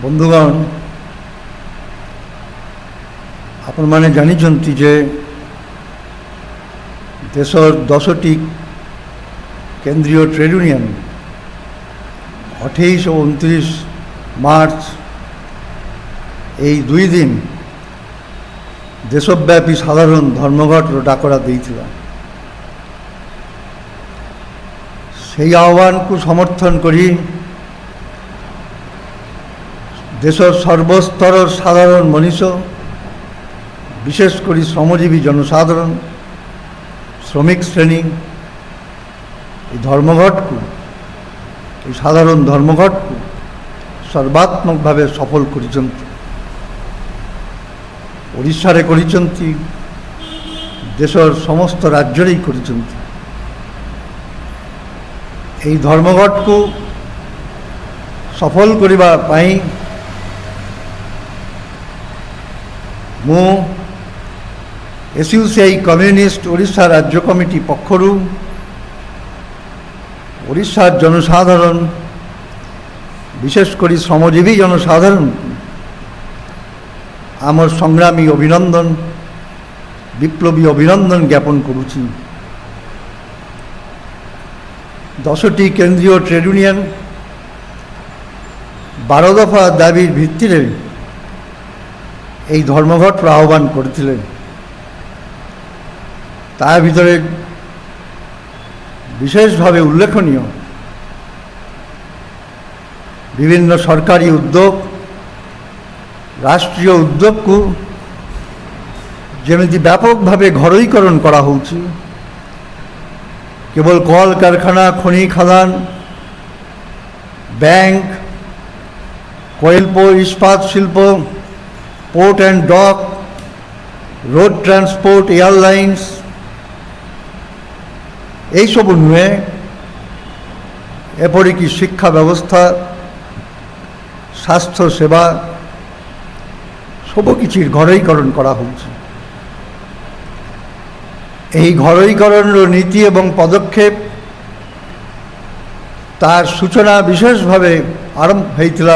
বন্ধুগণ, ଆପଣମାନେ ଜାଣିଛନ୍ତି ଯେ ଦେଶର 10ଟି କେନ୍ଦ୍ରୀୟ ଟ୍ରେଡ୍ ୟୁନିୟନ୍ 28 ଓ 29 ମାର୍ଚ୍ଚ এই 2 দিন দেশব্যাপী সাধারণ ধর্মঘটর ডাকরা দিয়েছিল। সেই আহ্বানকে সমর্থন করি দেশের সর্বস্তরের সাধারণ মনীষ, বিশেষ করে শ্রমজীবী জনসাধারণ, শ্রমিক শ্রেণী এই ধর্মঘটকে, এই সাধারণ ধর্মঘটকে সর্বাত্মকভাবে সফল করেছেন। ওড়িশারে করেছেন, দেশের সমস্ত রাজ্যরেই করেছেন। এই ধর্মঘটকে সফল করিবা পাই মু এসইউসিআই কমিউনিস্ট ওড়িশা রাজ্য কমিটি পক্ষরু ওড়িশার জনসাধারণ, বিশেষ করে শ্রমজীবী জনসাধারণ আমার সংগ্রামী অভিনন্দন, বিপ্লবী অভিনন্দন জ্ঞাপন করুছি। 10টি কেন্দ্রীয় ট্রেড ইউনিয়ন 12 দফা দাবির ভিত্তিতে এই ধর্মঘটর আহ্বান করেছিলেন। তার ভিতরে বিশেষভাবে উল্লেখনীয় বিভিন্ন সরকারি উদ্যোগ, রাষ্ট্রীয় উদ্যোগকে যেମିତି ব্যাপকভাবে ঘরোইকরণ করা হচ্ছে। কেবল কল কারখানা, খনি খাদান, ব্যাংক, কয়লা, ইস্পাত শিল্প, port and dock, road transport, airlines এইসবু নুহে, এপরিকি শিক্ষা ব্যবস্থা, স্বাস্থ্য সেবা সবকিছুর ঘরোইকরণ করা হচ্ছে। এই ঘরোইকরণের নীতি এবং পদক্ষেপ তার সূচনা বিশেষভাবে আরম্ভ হয়েছিল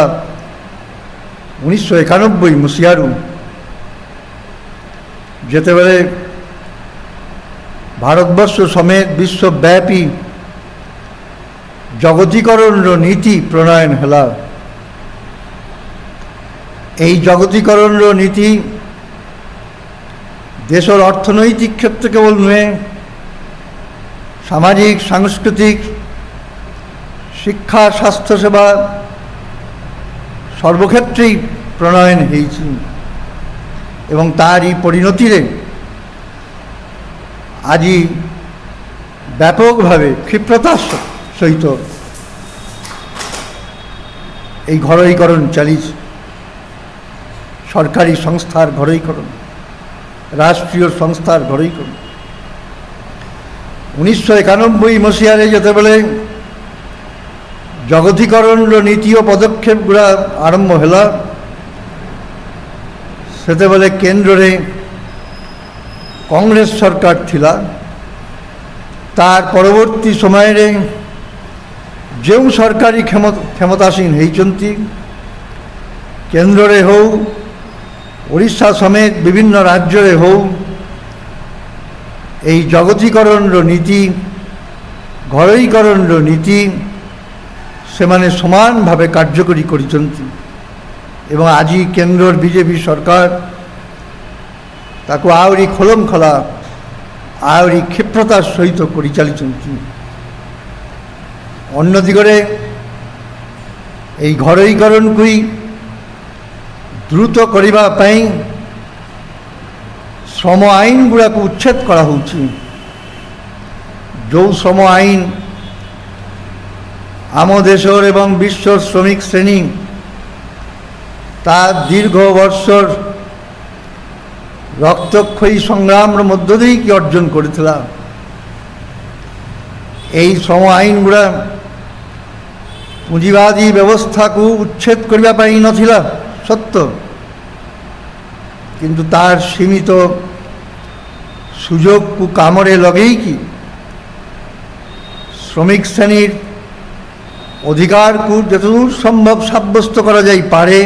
1991 মସିହାରୁ, যেତେବେଳେ ଭାରତବର୍ଷ ସमेत ବିଶ୍ୱବ୍ୟାପୀ ଜଗତୀକରଣର নীতি প্রণয়ন ହେଲା। এই জগতীকরণর নীতি দেশের অর্থনৈতিক ক্ষেত্রে কেবল নয়, সামাজিক, সাংস্কৃতিক, শিক্ষা, স্বাস্থ্যসেবা সর্বক্ষেত্রেই প্রণয়ন হয়েছে এবং তারই পরিণতিরে আজি ব্যাপকভাবে ক্ষিপ্রতার সহিত এই ঘরোইকরণ চালিয়েছে। সরকারি সংস্থার ঘরোইকরণ, রাষ্ট্রীয় সংস্থার ঘরোইকরণ। 1991 মସିହାରେ যেତେବେଳେ জগতীকরণর নীতি ও পদক্ষেপগুলা আরম্ভ ହେଲା, সেତେବେଳେ কেন্দ্রে কংগ্রেস সরকার ଥିଲା। তার পরবর্তী সময়ে যে সরকারি ক্ষমতাসীন হয়েছেন, কেন্দ্রে হোক, ওড়িশা সমেত বিভিন্ন রাজ্যরে হোক, এই জগতীকরণর নীতি, ঘরোইকরণর নীতি সেমানে সমানভাবে কার্যকরী করেছেন এবং আজি কেন্দ্রর বিজেপি সরকার তাকে আহরি খোলমখলা, আহরি ক্ষিপ্রতার সহিত পরিচালিছেন। অন্যদিকে এই ঘরোইকরণকে দ্রুত করিবা পাই শ্রম আইনগুড়াকে উচ্ছেদ করা হচ্ছে। যে শ্রম আইন আম দেশের এবং বিশ্বর শ্রমিক শ্রেণী তার দীর্ঘ বর্ষর রক্তক্ষয়ী সংগ্রামের মধ্য দিয়েই কি অর্জন করেছিল। এই শ্রম আইনগুড়া পুঁজিবাদী ব্যবস্থাকে উচ্ছেদ করিবা পাই নথিলা সত্য, কিন্তু তার সীমিত সুযোগকে কামরে লগেই কি শ্রমিক শ্রেণীর ଅଧିକାରକୁ ଯେତେଦୂର ସମ୍ଭବ ସାବ୍ୟସ୍ତ କରାଯାଇ ପାରେ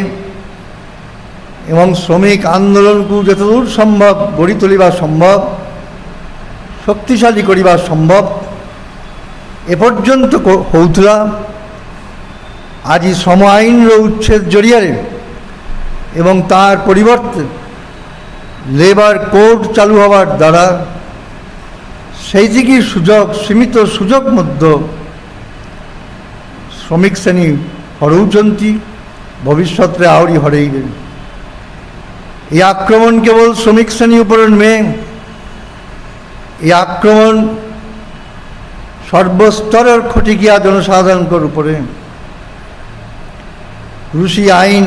ଏବଂ শ্রমিক আন্দোলনକୁ ଯେତେଦୂର ସମ୍ଭବ ଗଢ଼ି ତୋଳିବା ସମ୍ଭବ, ଶକ୍ତିଶାଳୀ କରିବା ସମ୍ଭବ ଏପର୍ଯ୍ୟନ୍ତ ହେଉଥିଲା। ଆଜି ଶ୍ରମ ଆଇନର ଉଚ୍ଛେଦ ଜରିଆରେ এবং তার পরিবর্তে লেবার কোড চালু হওয়ার দ্বারা সেইদিকে সুযোগ সীমিত সুযোগ মধ্য শ্রমিক শ্রেণী হরাউଛନ୍ତି, ভবিষ্যতে আହୁରି হরাইবে। এই আক্রমণ কেবল শ্রমিক শ্রেণী উপরে নয়, এই আক্রমণ সর্বস্তরের খটিকিয়া জনসাধারণের উপরে। কৃষি আইন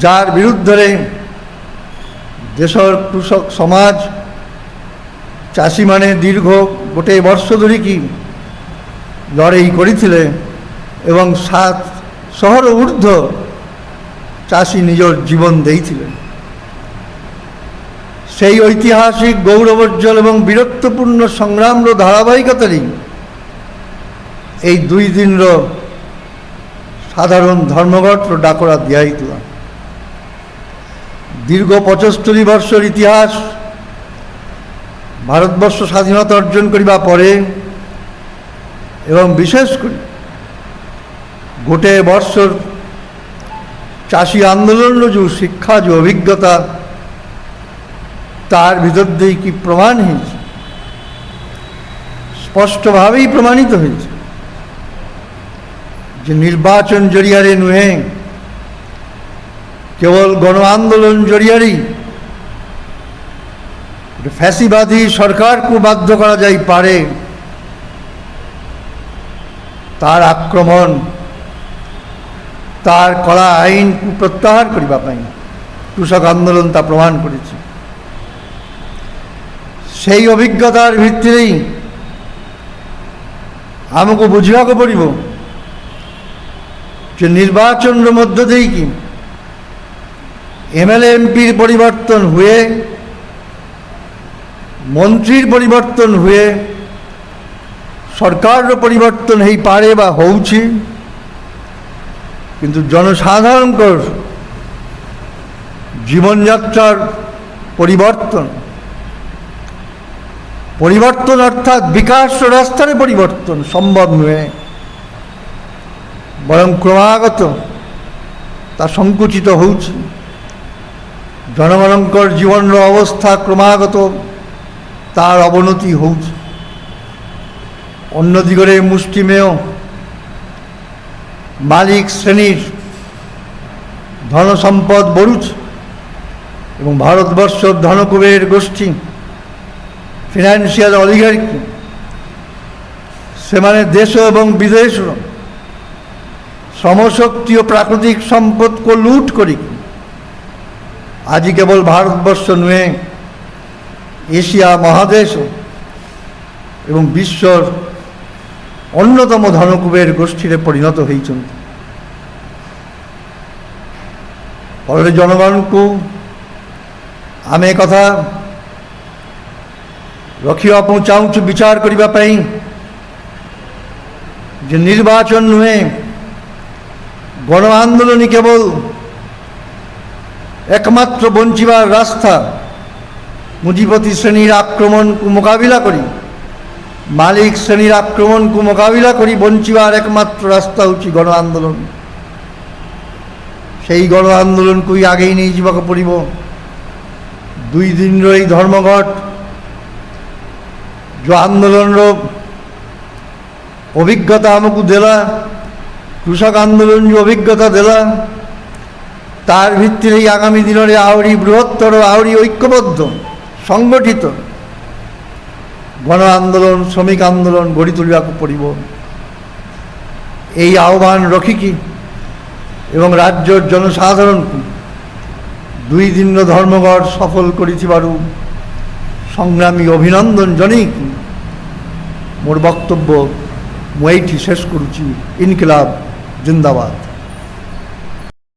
যার বিরুদ্ধে দেশের কৃষক সমাজ চাষী মানে দীর্ঘ গোটে বর্ষ ধরিকি লড়াই করেছিলেন এবং 700 ঊর্ধ্ব চাষী নিজের জীবন দিয়েছিলেন। সেই ঐতিহাসিক গৌরবোজ্জ্বল এবং বীরত্বপূর্ণ সংগ্রামর ধারাবাহিকতারই এই 2 দিনর সাধারণ ধর্মঘটর ডাকরা দিয়াইতলা। দীর্ঘ 75 বর্ষর ইতিহাস ভারতবর্ষ স্বাধীনতা অর্জন করিবা পরে এবং বিশেষ করে গোটে বর্ষর চাষী আন্দোলনের যে শিক্ষা, যে অভিজ্ঞতা, তার ভিতর দিয়ে কি প্রমাণ হয়েছে, স্পষ্টভাবেই প্রমাণিত হয়েছে যে নির্বাচন জরিয়ারে নুহে, কেবল গণ আন্দোলন জরিয়ারেই ফ্যাসিবাদী সরকারকে বাধ্য করা যাই পারে তার আক্রমণ, তার কড়া আইনকে প্রত্যাহার করিবা পাই কৃষক আন্দোলন তা প্রমাণ করেছে। সেই অভিজ্ঞতার ভিত্তিতেই আমাকে বুঝিবাকে পড়িব যে নির্বাচনের মধ্য দিয়ে কি এমএলএ এমপির পরিবর্তন হয়ে, মন্ত্রীর পরিবর্তন হয়ে সরকারের পরিবর্তন হয়ে পারে বা হচ্ছে, কিন্তু জনসাধারণের জীবনযাত্রার পরিবর্তন পরিবর্তন অর্থাৎ বিকাশ রাস্তার পরিবর্তন সম্ভব নয়, বরং ক্রমাগত তা সংকুচিত হচ্ছে। জনগণঙ্কর জীবনের অবস্থা ক্রমাগত তার অবনতি হচ্ছে। অন্যদিকে মুষ্টিমেয় মালিক শ্রেণীর ধনসম্পদ বড়ুছে এবং ভারতবর্ষের ধনকুবের গোষ্ঠী, ফিনান্সিয়াল অলিগার্কি, সেমানে দেশ এবং বিদেশ শ্রমশক্তি ও প্রাকৃতিক সম্পদকে লুট করি আজি কেবল ভারতবর্ষ নুহে, এশিয়া মহাদেশ এবং বিশ্বর অন্যতম ধনকুবের গোষ্ঠীরে পরিণত হয়েছেন। ফলে জনগণকে আমি কথা রখিବାକୁ ଚାହୁଁଛୁ ବିଚାର କରିବା ପାଇଁ যে নির্বাচন নুহে, গণ আন্দোলন কেবল একমাত্র বঞ্চিবার রাস্তা। পুঁজিপতি শ্রেণীর আক্রমণকে মোকাবিলা করি, মালিক শ্রেণীর আক্রমণকে মোকাবিলা করি বঞ্চিবার একমাত্র রাস্তা হচ্ছে গণ আন্দোলন। সেই গণ আন্দোলনকেই আগেই নিয়ে যাওয়াকে পড়িব। 2 দিনর এই ধর্মঘট যে আন্দোলনের অভিজ্ঞতা আমাকে দেলা, কৃষক আন্দোলন যে অভিজ্ঞতা দেলা, তার ভিত্তিতেই আগামী দিনের আহুরি বৃহত্তর, আহুরি ঐক্যবদ্ধ, সংগঠিত গণ আন্দোলন, শ্রমিক আন্দোলন গড়ি তুলিବାକୁ পড়িব। এই আহ্বান রখিকি এবং রাজ্যের জনসাধারণকে 2 দিনর ধর্মঘট সফল করিছিবারু সংগ্রামী অভিনন্দন জনাই মোর বক্তব্য মু এইটি শেষ করুছি। ইনকিলাব জিন্দাবাদ।